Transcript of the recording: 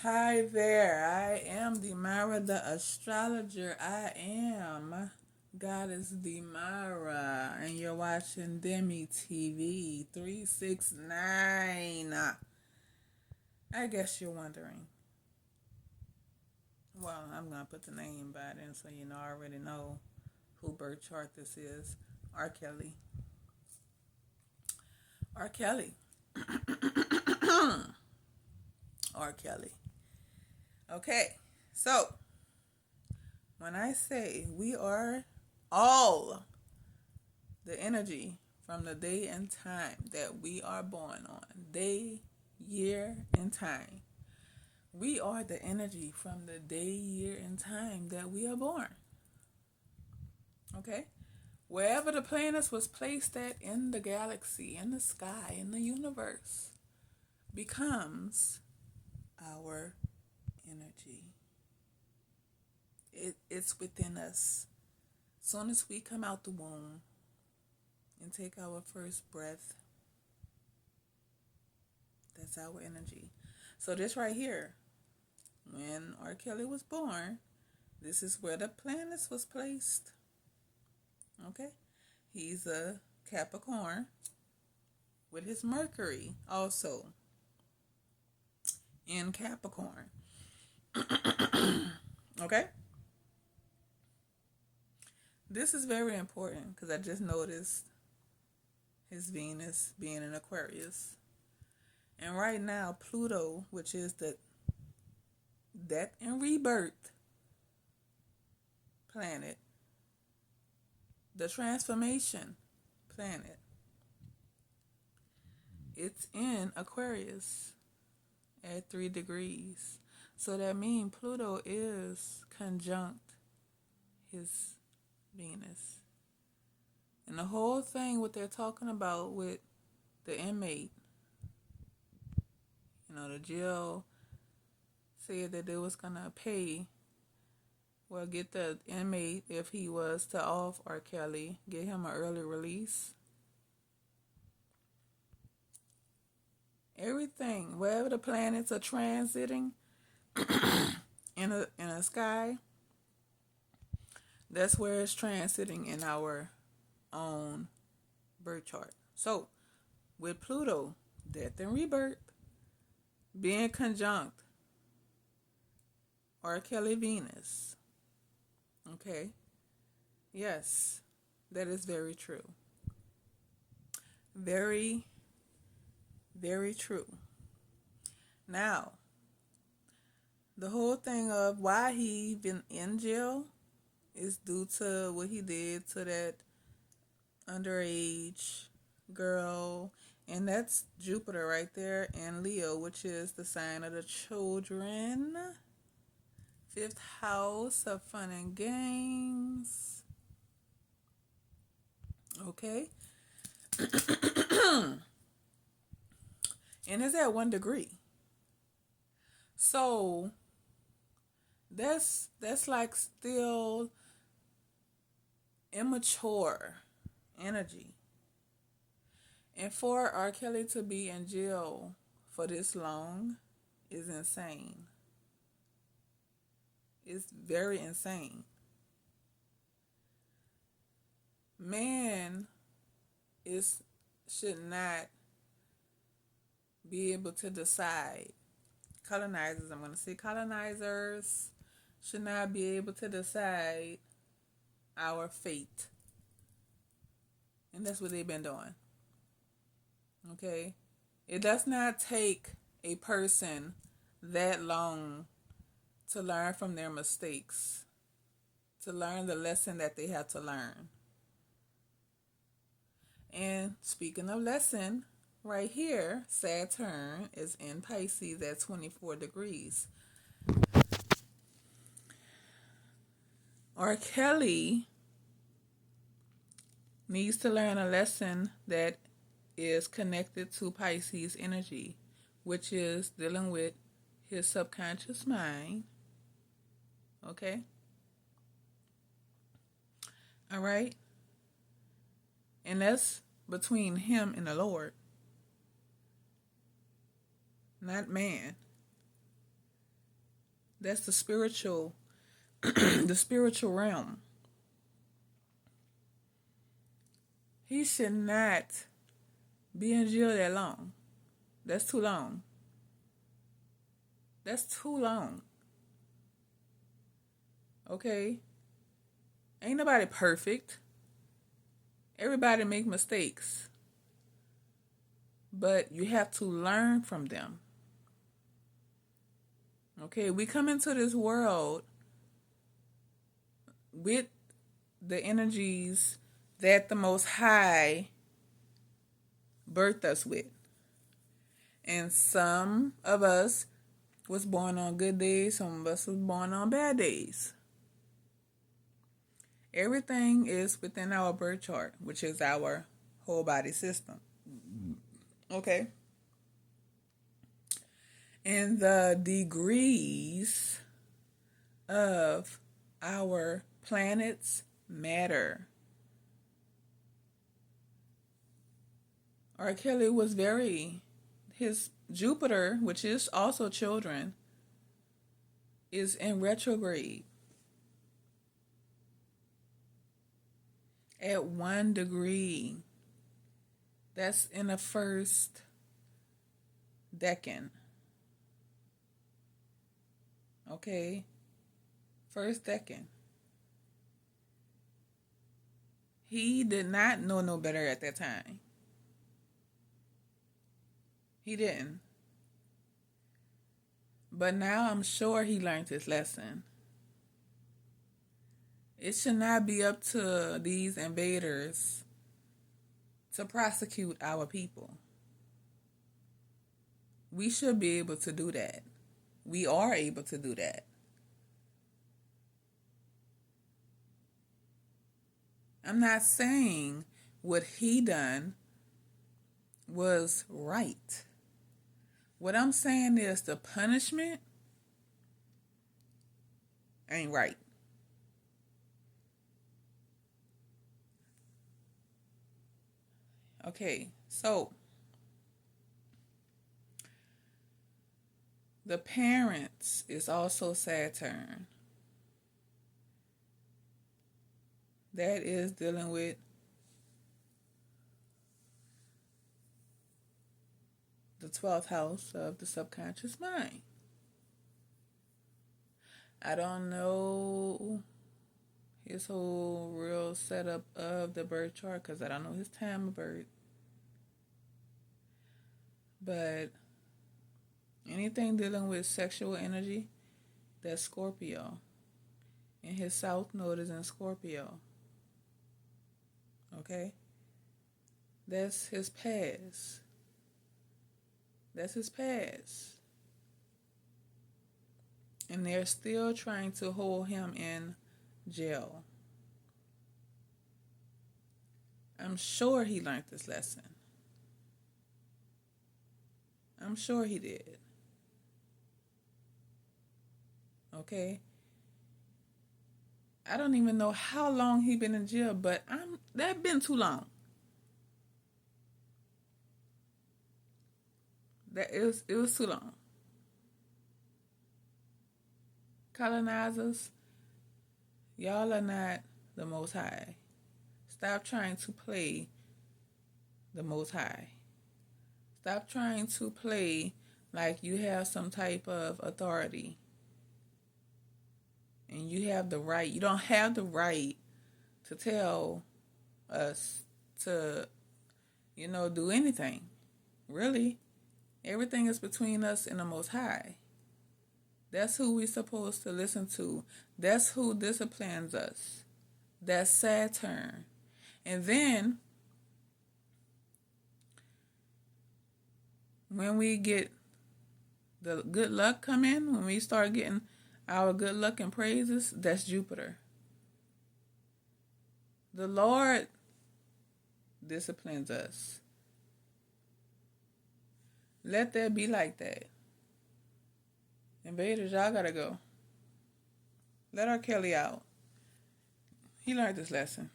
Hi there, I am Demira the astrologer. I am Goddess Demira, and you're watching Demi TV 369. I guess you're wondering. Well, I'm going to put the name by then so you know I already know who birth chart this is. R. Kelly. R. Kelly. R. Kelly. Okay, so when I say we are all the energy from the day and time that we are born on, day, year, and time. We are the energy from the day, year, and time that we are born. Okay? Wherever the planets was placed at in the galaxy, in the sky, in the universe, becomes our energy. It's within us. As soon as we come out the womb and take our first breath, that's our energy. So this right here, when R. Kelly was born, this is where the planets was placed. Okay? He's a Capricorn with his Mercury also in Capricorn. Okay? This is very important because I just noticed his Venus being in Aquarius. And right now, Pluto, which is the death and rebirth planet, the transformation planet, it's in Aquarius at 3 degrees. So that means Pluto is conjunct his Venus. And the whole thing, what they're talking about with the inmate, the jail said that they was going to get the inmate if he was to off R. Kelly, get him an early release. Everything, wherever the planets are transiting in a sky, that's where it's transiting in our own birth chart. So, with Pluto, death and rebirth, being conjunct R. Kelly Venus. Okay? Yes, that is very true. Very, very true. Now, the whole thing of why he been in jail is due to what he did to that underage girl, and that's Jupiter right there in Leo, which is the sign of the children. 5th house of fun and games. Okay. And it's at 1 degree. So that's like still immature energy. And for R. Kelly to be in jail for this long is insane. It's very insane. Man should not be able to decide. Colonizers, I'm going to say colonizers should not be able to decide our fate. And that's what they've been doing. Okay? It does not take a person that long to learn from their mistakes, to learn the lesson that they have to learn. And speaking of lesson, right here, Saturn is in Pisces at 24 degrees. R. Kelly needs to learn a lesson that is connected to Pisces energy, which is dealing with his subconscious mind. Okay? All right? And that's between him and the Lord, not man. That's the spiritual, the spiritual realm. He should not be in jail that long. That's too long. That's too long. Okay? Ain't nobody perfect. Everybody make mistakes. But you have to learn from them. Okay? We come into this world with the energies that the Most High birthed us with. And some of us was born on good days, some of us was born on bad days. Everything is within our birth chart, which is our whole body system. Okay? And the degrees of our planets matter. R. Kelly was his Jupiter, which is also children, is in retrograde at 1 degree. That's in the first decan. Okay? First decan. He did not know no better at that time. He didn't. But now I'm sure he learned his lesson. It should not be up to these invaders to prosecute our people. We should be able to do that. We are able to do that. I'm not saying what he done was right. What I'm saying is the punishment ain't right. Okay, so the parents is also Saturn. That is dealing with the 12th house of the subconscious mind. I don't know his whole real setup of the birth chart because I don't know his time of birth. But anything dealing with sexual energy, that's Scorpio. And his south node is in Scorpio. Okay? That's his past. That's his past. And they're still trying to hold him in jail. I'm sure he learned this lesson. I'm sure he did. Okay? I don't even know how long he been in jail, but that been too long. It was too long. Colonizers, y'all are not the Most High. Stop trying to play the Most High. Stop trying to play like you have some type of authority. And you have the right. You don't have the right to tell us to, do anything. Really. Everything is between us and the Most High. That's who we're supposed to listen to. That's who disciplines us. That's Saturn. And then, when we get the good luck come in, when we start getting our good luck and praises, that's Jupiter. The Lord disciplines us. Let that be like that. Invaders, y'all gotta go. Let R. Kelly out. He learned this lesson.